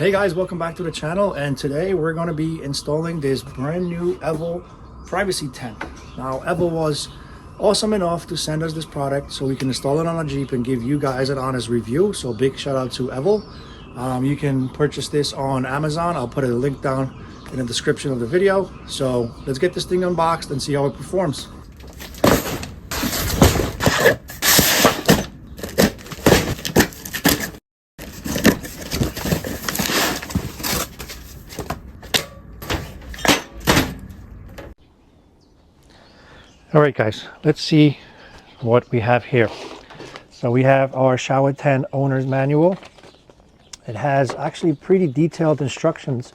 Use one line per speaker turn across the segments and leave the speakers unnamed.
Hey guys, welcome back to the channel, and today we're going to be installing this brand new EVELE Privacy Tent. Now EVELE was awesome enough to send us this product so we can install it on a Jeep and give you guys an honest review. So big shout out to EVELE. You can purchase this on Amazon. I'll put a link down in the description of the video. So let's get this thing unboxed and see how it performs. All right guys, let's see what we have here. So we have our shower tent owner's manual. It has actually pretty detailed instructions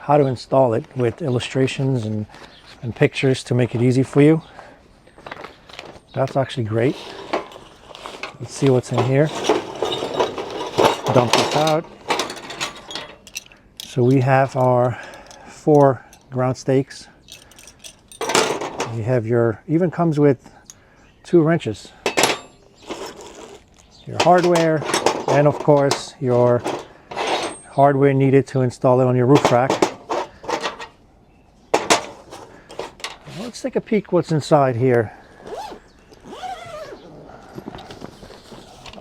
how to install it with illustrations and pictures to make it easy for you. That's actually great. Let's see what's in here. Dump this out. So we have our 4 ground stakes. You have your, even comes with 2 wrenches, your hardware, and of course your hardware needed to install it on your roof rack. Let's take a peek what's inside here.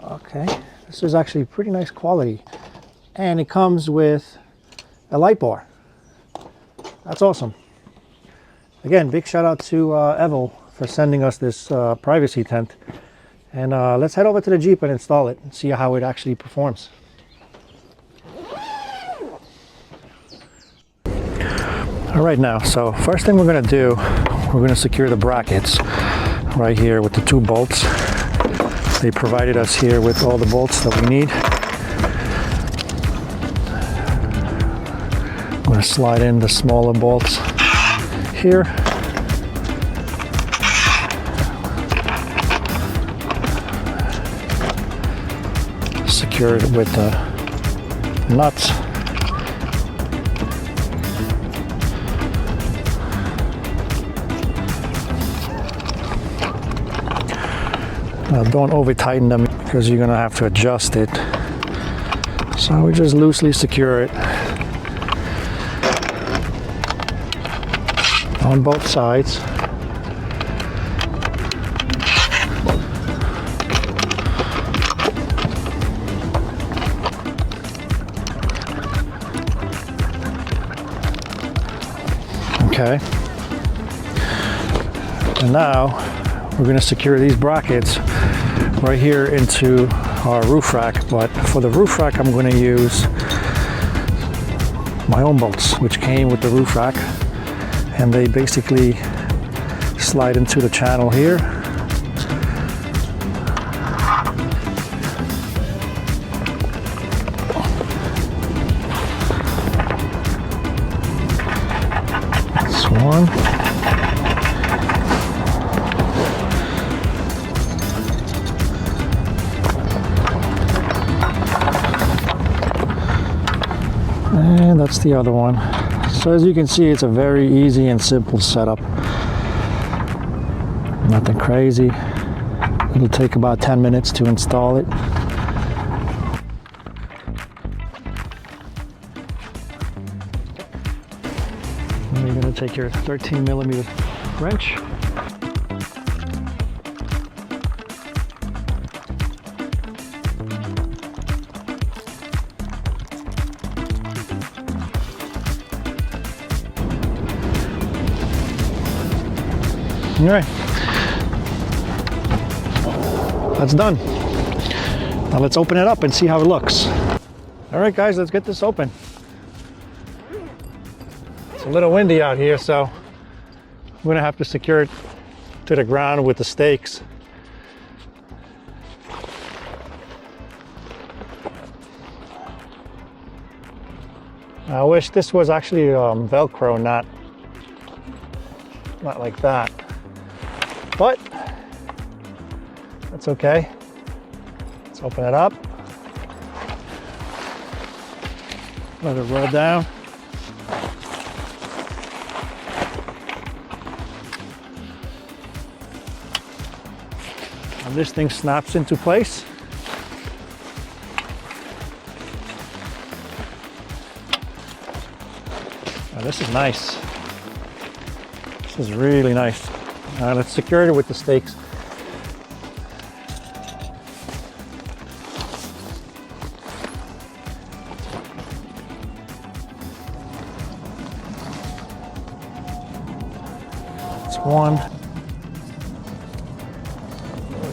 Okay, this is actually pretty nice quality, and it comes with a light bar. That's awesome. Again, big shout out to EVELE for sending us this privacy tent. And let's head over to the Jeep and install it and see how it actually performs. All right, now, so first thing we're going to do, we're going to secure the brackets right here with the 2 bolts. They provided us here with all the bolts that we need. I'm going to slide in the smaller bolts here. Secure it with the nuts. Now don't over tighten them because you're going to have to adjust it. So we just loosely secure it on both sides. Okay. And now we're going to secure these brackets right here into our roof rack, but for the roof rack I'm going to use my own bolts which came with the roof rack. And they basically slide into the channel here. That's one. And that's the other one. So as you can see, it's a very easy and simple setup. Nothing crazy. It'll take about 10 minutes to install it. And you're going to take your 13mm wrench. All right, that's done. Now let's open it up and see how it looks. All right guys, let's get this open. It's a little windy out here, so I'm gonna have to secure it to the ground with the stakes. I wish this was actually Velcro, not like that. But that's okay. Let's open it up. Let it roll down. And this thing snaps into place. This is nice. This is really nice. Let's secure it with the stakes. That's one.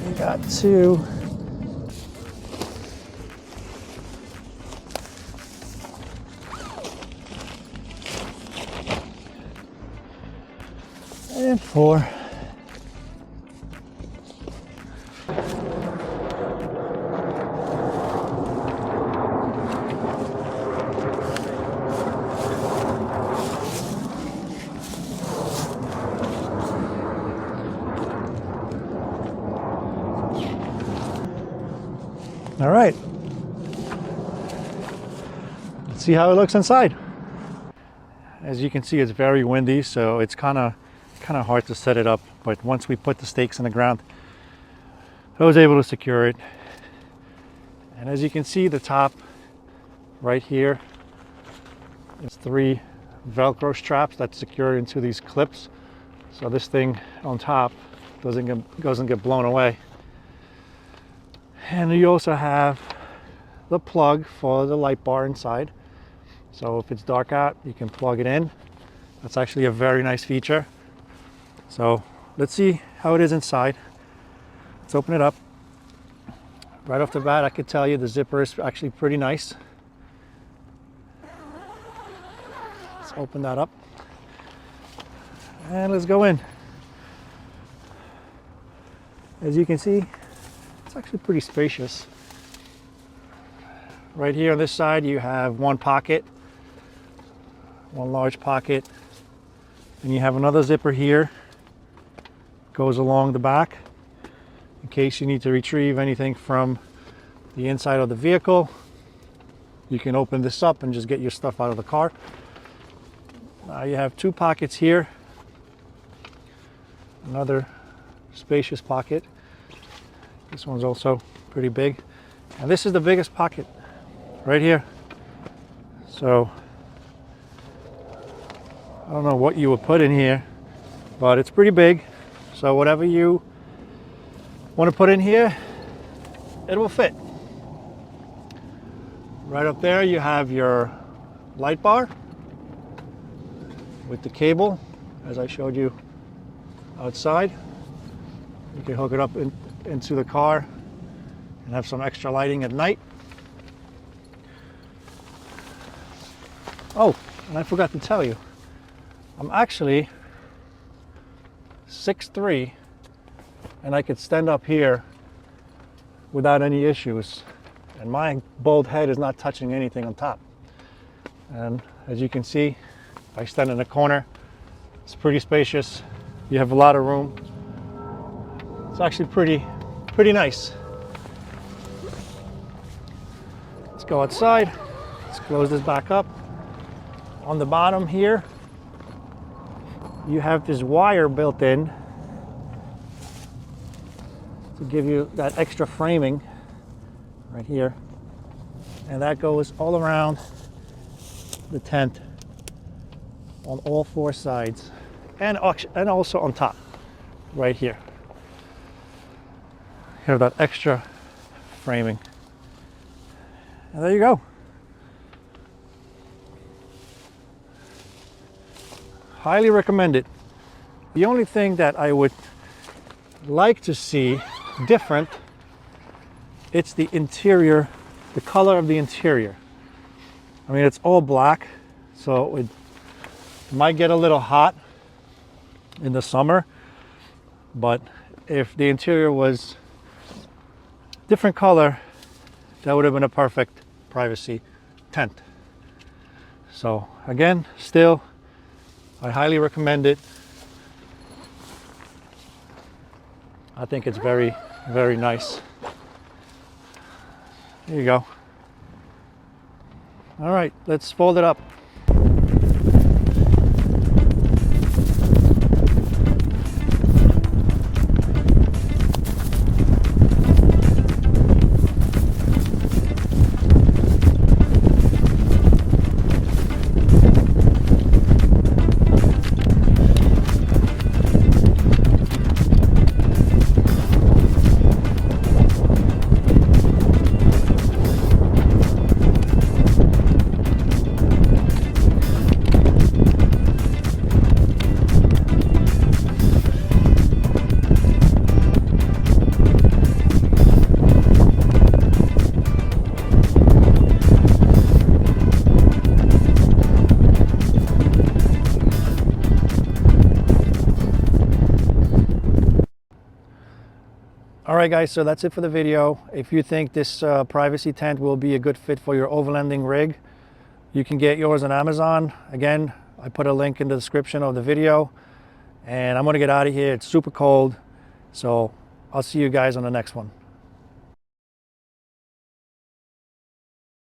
We got two. And four. All right. Let's see how it looks inside. As you can see, it's very windy, so it's kind of hard to set it up, but once we put the stakes in the ground, I was able to secure it. And as you can see, the top right here is 3 Velcro straps that secure into these clips, so this thing on top doesn't get blown away. And you also have the plug for the light bar inside, so if it's dark out, you can plug it in. That's actually a very nice feature. So let's see how it is inside. Let's open it up. Right off the bat, I could tell you the zipper is actually pretty nice. Let's open that up. And let's go in. As you can see, it's actually pretty spacious. Right here on this side, you have one pocket, one large pocket. And you have another zipper here. Goes along the back in case you need to retrieve anything from the inside of the vehicle. You can open this up and just get your stuff out of the car. Now you have 2 pockets here, another spacious pocket. This one's also pretty big, and this is the biggest pocket right here. So I don't know what you would put in here, but it's pretty big. So whatever you want to put in here, it will fit. Right up there you have your light bar with the cable, as I showed you outside. You can hook it up into the car and have some extra lighting at night. Oh, and I forgot to tell you, I'm actually 6'3", and I could stand up here without any issues, and my bald head is not touching anything on top. And as you can see, if I stand in the corner, it's pretty spacious. You have a lot of room. It's actually pretty nice. Let's go outside. Let's close this back up. On the bottom here, you have this wire built in to give you that extra framing right here, and that goes all around the tent on all 4 sides, and also on top right here. You have that extra framing, and there you go. Highly recommend it. The only thing that I would like to see different, it's the interior, the color of the interior. I mean, it's all black, so it might get a little hot in the summer, but if the interior was different color, that would have been a perfect privacy tent. So again, still, I highly recommend it. I think it's very, very nice. There you go. All right, let's fold it up. All right, guys, so that's it for the video. If you think this privacy tent will be a good fit for your overlanding rig, you can get yours on Amazon. Again, I put a link in the description of the video, and I'm gonna get out of here. It's super cold, so I'll see you guys on the next one.